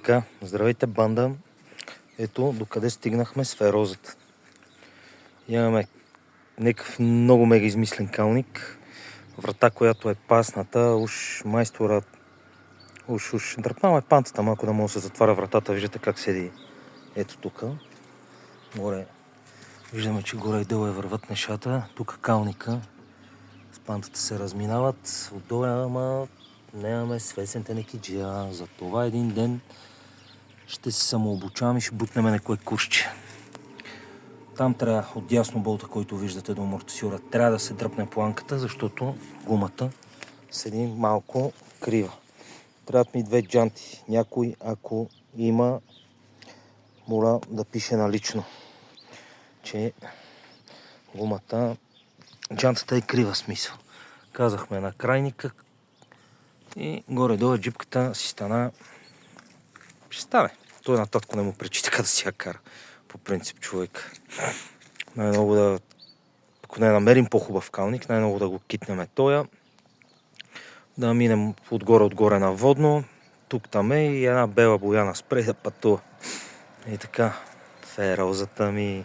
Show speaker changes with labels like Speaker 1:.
Speaker 1: Така, здравейте, банда. Ето, докъде стигнахме с ферозата. Имаме някакъв много мега измислен калник. Врата, която е пасната, уж майстора, уж дръпнала е пантата малко да може да се затваря вратата. Виждате как седи. Ето тук. Горе. Виждаме, че горе и долу върват нещата. Тук калника. С пантата се разминават. Отдолу ама нямаме свесените некиджия. Затова един ден ще се самообучаваме и ще бутнем някое курсче. Там трябва отдясно болта, който виждате до амортисьора, трябва да се дръпне планката, защото гумата седи малко крива. Трябват ми 2 джанти. Някой, ако има, моля да пише налично, че гумата, джантата е крива, смисъл. Казахме на крайника и горе-долу джипката си стана. Ще стане. Той на татко не му пречи така да си я кара. По принцип, човек. Най-много да, ако не намерим по-хубав калник, най-много да го китнем тоя. Да минем отгоре на водно. Тук там е и една бела бояна спрей да пътува. И така, ферозата ми.